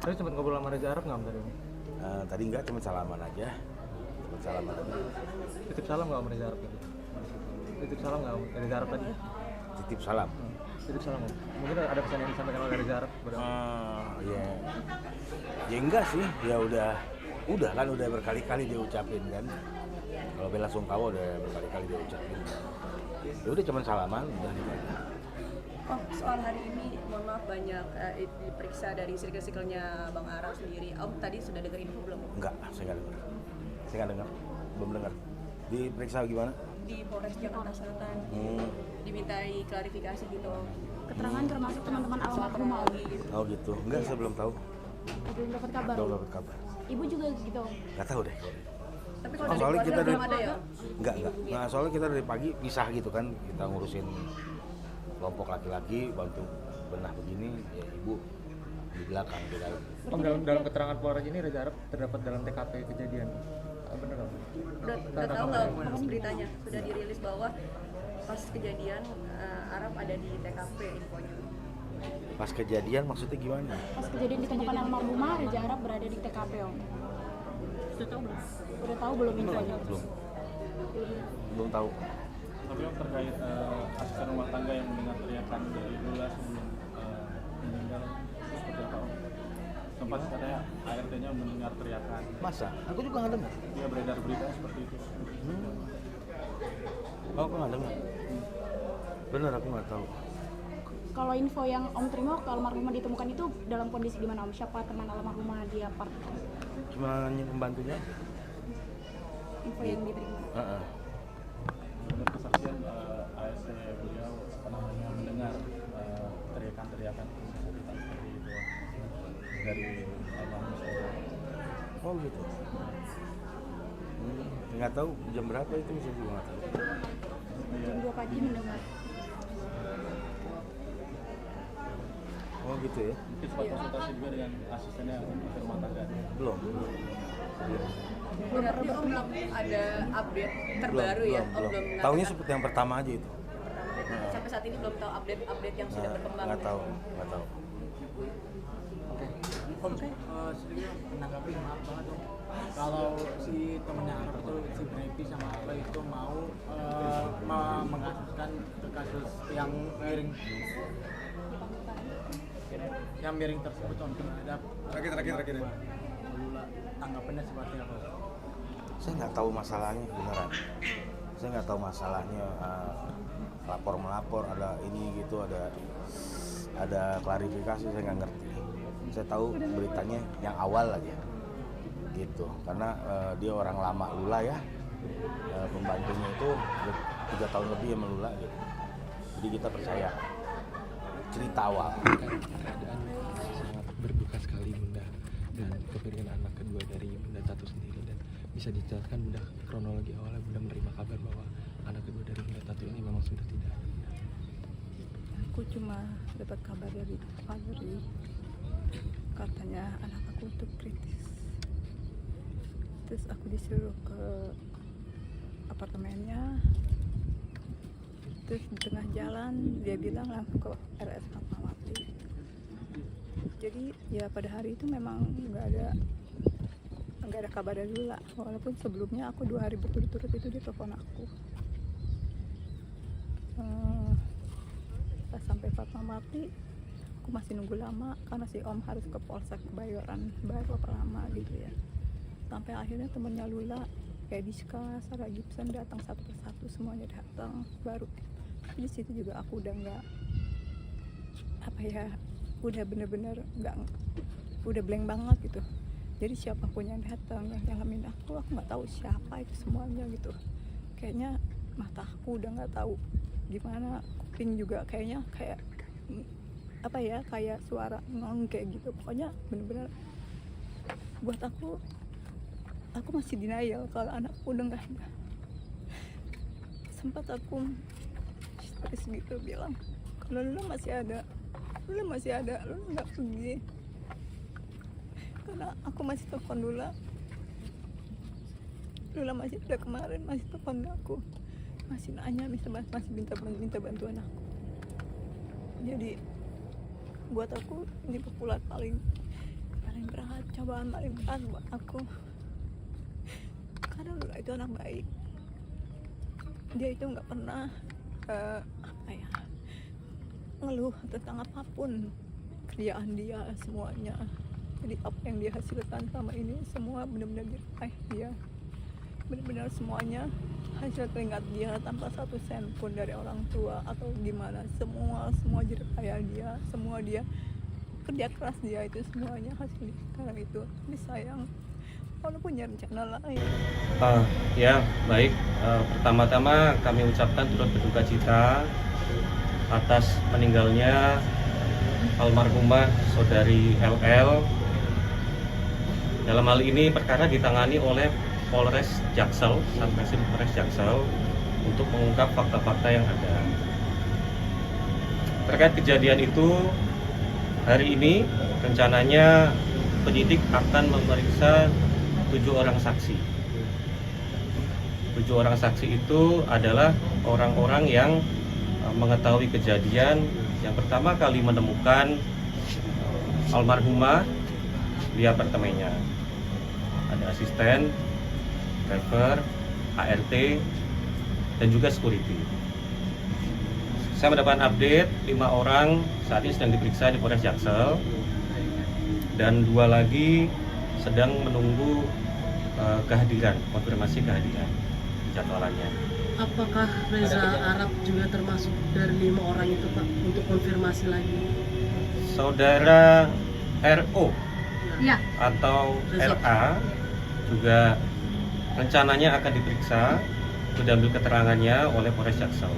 Terus sempat ngobrol sama Reza Arab nggak tadi? Tadi enggak, cuma salaman aja. Titip salam nggak sama Reza Arab tadi? Titip salam nggak sama Reza Arab tadi? Titip salam. Titip salam Om. Mungkin ada pesan yang disampaikan oleh Reza Arab kepada Om? Ya. Ya enggak sih, ya udah kan udah berkali-kali dia ucapin kan. Kalau bela sungkawa udah berkali-kali dia ucapin. Ya udah cuma salaman, udah gitu aja. Oh, soal hari ini, mohon maaf banyak diperiksa dari circle-nya Bang Araf sendiri. Om tadi sudah dengar info belum? Enggak, saya nggak dengar, belum dengar. Diperiksa gimana? Di Polres Jakarta Selatan dimintai klarifikasi gitu. Keterangan termasuk teman-teman almarhum gitu. Oh gitu, enggak saya belum tahu. Belum dapat kabar. Belum dapat kabar. Ibu juga gitu. Nggak tahu deh. Tapi kalau dari Soalnya keluarga kita belum ada ya? Enggak. Nah soalnya kita dari pagi pisah gitu kan, kita ngurusin kelompok laki-laki, bantu benah begini, ya ibu di belakang kita. Om, dalam keterangan Polres ini Reza Arab terdapat dalam TKP kejadian. Bener Om? Udah tahu nggak Mas beritanya? Sudah dirilis bahwa pas kejadian Arab ada di TKP infonya. Pas kejadian maksudnya gimana? Pas kejadian ditemukan almarhumah, Reza Arab berada di TKP Om. Sudah tahu belum? Udah tahu belum infonya? Belum tahu. Tapi yang terkait asisten rumah tangga yang mendengar teriakan dari Lula sebelum meninggal, itu seperti apa Om? Sempat katanya ART-nya mendengar teriakan. Masa? Aku juga nggak dengar. Dia beredar berita seperti itu. Oh, aku nggak dengar. Bener, aku nggak tahu. Kalau info yang Om terima ke almarhumah ditemukan itu dalam kondisi gimana Om? Siapa teman almarhumah di apart? Cuma hanya pembantunya. Info yang diterima. Menurut kesaksian AST beliau mendengar teriakan-teriakan kesulitan seperti itu dari almarhum saudara. Oh gitu. Nggak tahu jam berapa itu, saya juga nggak tahu. Jam 2 pagi mendengar. Oh gitu ya? Mungkin sempat konsultasi juga dengan asistennya untuk rumah tangga. Belum. Berarti Om belum ada update terbaru ya? Om belum Tahunya mengatakan. seperti yang pertama aja itu. Sampai saat ini belum tahu update yang sudah berkembang. Nggak tahu. Om, sedikit menanggapi, maaf banget Om. Kalau si temennya Arab itu, si Brepi sama apa itu mau mengasuskan ke kasus yang miring tersebut Om, terhadap Terakhir. Lula, tanggapannya seperti apa? Saya nggak tahu masalahnya beneran. Saya nggak tahu masalahnya. Lapor melapor ada ini gitu, ada klarifikasi, saya nggak ngerti. Saya tahu beritanya yang awal aja gitu, karena dia orang lama Lula ya, pembantunya itu 3 tahun lebih sama Lula gitu. Jadi kita percaya cerita awal. Sangat berduka sekali Bunda, dan kepergian anak kedua dari Bunda Tatu sendiri. Dan bisa dijelaskan Bunda kronologi awalnya Bunda menerima kabar bahwa anak kedua dari Bunda Tatu ini memang sudah tidak ada. Aku cuma dapat kabar dari Fadri, katanya anak aku itu kritis. Terus aku disuruh ke apartemennya. Terus di tengah jalan dia bilang langsung ke RS Fatmawati. Jadi ya pada hari itu memang nggak ada kabar dari Lula. Walaupun sebelumnya aku 2 hari berturut-turut itu dia telepon aku. Pas sampai Fatmawati, aku masih nunggu lama karena si Om harus ke Polsek Kebayoran Baru lama gitu ya. Sampai akhirnya temennya Lula, kayak Diska, Sarah Gibson datang satu persatu, semuanya datang baru. Di situ juga aku udah nggak udah bener-bener nggak, udah blank banget gitu. Jadi siapapun yang datang yang nyalamin aku nggak tahu siapa itu semuanya gitu. Kayaknya mata aku udah nggak tahu gimana, kuping juga kayaknya kayak suara ngong kayak gitu. Pokoknya bener-bener buat aku masih denial kalau anakku udah nggak ada. Sempat aku histeris gitu bilang kalau Lula masih ada, Lula nggak pergi. Karena aku masih telepon Lula masih ada kemarin, masih telepon aku, masih nanya, masih minta bantuan aku. Jadi buat aku ini populer paling paling berat, cobaan paling berat buat aku. Karena Lula itu anak baik. Dia itu nggak pernah ngeluh tentang apapun, kerjaan dia semuanya. Jadi apa yang dia hasilkan selama ini semua benar-benar diraih dia. Benar-benar semuanya hasil keringat dia tanpa satu sen pun dari orang tua atau gimana. Semua jerih payah dia, semua dia kerja keras dia, itu semuanya hasil sekarang itu. Tapi sayang, walaupun punya rencana lain. Ya baik, pertama-tama kami ucapkan turut berduka cita atas meninggalnya almarhumah saudari LL. Dalam hal ini perkara ditangani oleh Polres Jaksel, Satreskrim Polres Jaksel untuk mengungkap fakta-fakta yang ada. Terkait kejadian itu, hari ini rencananya penyidik akan memeriksa 7 orang saksi. 7 orang saksi itu adalah orang-orang yang mengetahui kejadian yang pertama kali menemukan almarhumah di apartemennya. Ada asisten, driver, ART, dan juga security. Saya mendapatkan update 5 orang saat ini sedang diperiksa di Polres Jaksel dan 2 lagi sedang menunggu kehadiran, konfirmasi kehadiran jadwalannya. Apakah Reza Arab juga termasuk dari 5 orang itu Pak untuk konfirmasi lagi? Saudara RO Ya. atau RA juga rencananya akan diperiksa untuk diambil keterangannya oleh Polres Jaksel.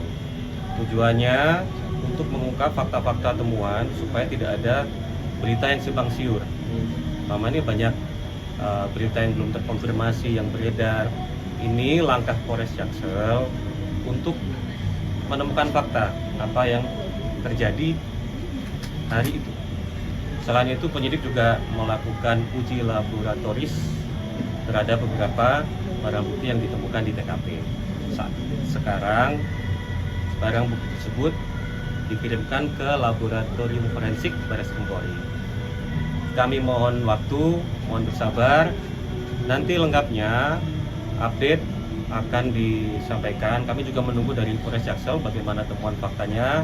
Tujuannya untuk mengungkap fakta-fakta temuan supaya tidak ada berita yang simpang siur. Selama ini banyak berita yang belum terkonfirmasi yang beredar. Ini langkah Polres Jaksel untuk menemukan fakta apa yang terjadi hari itu. Selain itu penyidik juga melakukan uji laboratoris terhadap beberapa barang bukti yang ditemukan di TKP. Sekarang barang bukti tersebut dikirimkan ke laboratorium forensik Bareskrim Polri. Kami mohon waktu, mohon bersabar. Nanti lengkapnya update akan disampaikan. Kami juga menunggu dari Polres Jaksel bagaimana temuan faktanya.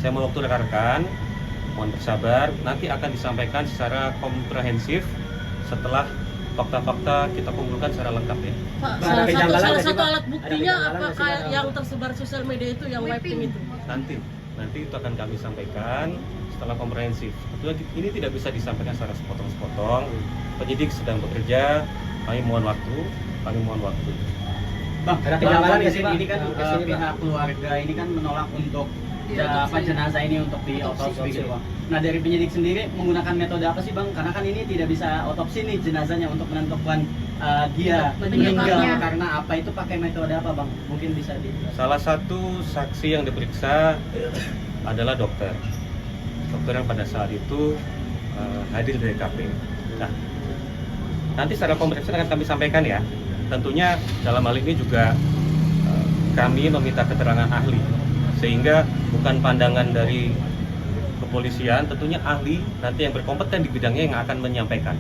Saya mau waktu rekan-rekan, mohon bersabar. Nanti akan disampaikan secara komprehensif setelah fakta-fakta kita kumpulkan secara lengkap ya. Pak, salah satu alat buktinya apakah yang tersebar sosial media itu yang wiping itu? Nanti itu akan kami sampaikan setelah komprehensif. Tentunya ini tidak bisa disampaikan secara sepotong-sepotong. Penyidik sedang bekerja, kami mohon waktu. Bang, ada kejanggalan nggak sih Pak? Ini kan pihak keluarga ini kan menolak untuk jenazah ini untuk diotopsi gitu Bang. Nah dari penyidik sendiri menggunakan metode apa sih Bang? Karena kan ini tidak bisa otopsi nih jenazahnya untuk menentukan dia meninggal karena apa, itu pakai metode apa Bang? Mungkin bisa Salah satu saksi yang diperiksa adalah dokter yang pada saat itu hadir di TKP. Nah, nanti secara komprehensif akan kami sampaikan ya. Tentunya dalam hal ini juga kami meminta keterangan ahli, sehingga bukan pandangan dari kepolisian, tentunya ahli nanti yang berkompeten di bidangnya yang akan menyampaikan.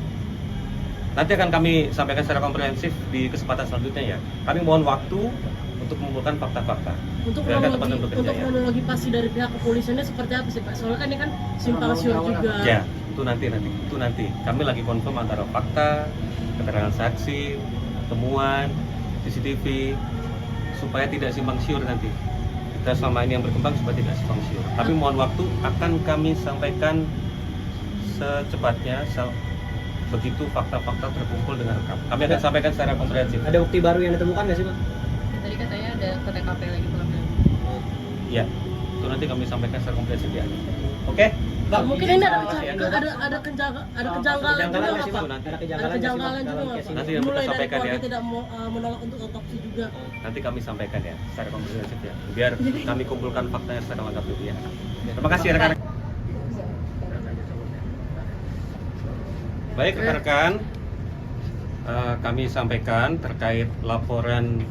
Nanti akan kami sampaikan secara komprehensif di kesempatan selanjutnya ya. Kami mohon waktu untuk mengumpulkan fakta-fakta. Untuk kronologi pasti dari pihak kepolisiannya seperti apa sih Pak? Soalnya kan ini kan simpang siur juga. Ya, itu nanti. Kami lagi konfirm antara fakta, keterangan saksi, temuan, CCTV, supaya tidak simpang siur nanti. Kita selama ini yang berkembang supaya tidak simpang siur. Tapi mohon waktu, akan kami sampaikan secepatnya begitu fakta-fakta terkumpul dengan lengkap. Kami akan sampaikan secara komprehensif. Ada bukti baru yang ditemukan nggak sih Pak? Tadi katanya ada ke TKP lagi pengambilan. Ya, itu nanti kami sampaikan secara komprehensif ya. Oke? Mungkin ini ada kejanggalan juga nggak Pak? Ada kejanggalan juga nggak Pak? Nanti kita Mulai dari sampaikan keluarga ya. tidak menolak untuk otopsi juga. Nanti kami sampaikan ya secara komprehensif ya. Biar kami kumpulkan faktanya secara lengkap dulu ya. Terima kasih rekan-rekan. Baik rekan-rekan, kami sampaikan terkait laporan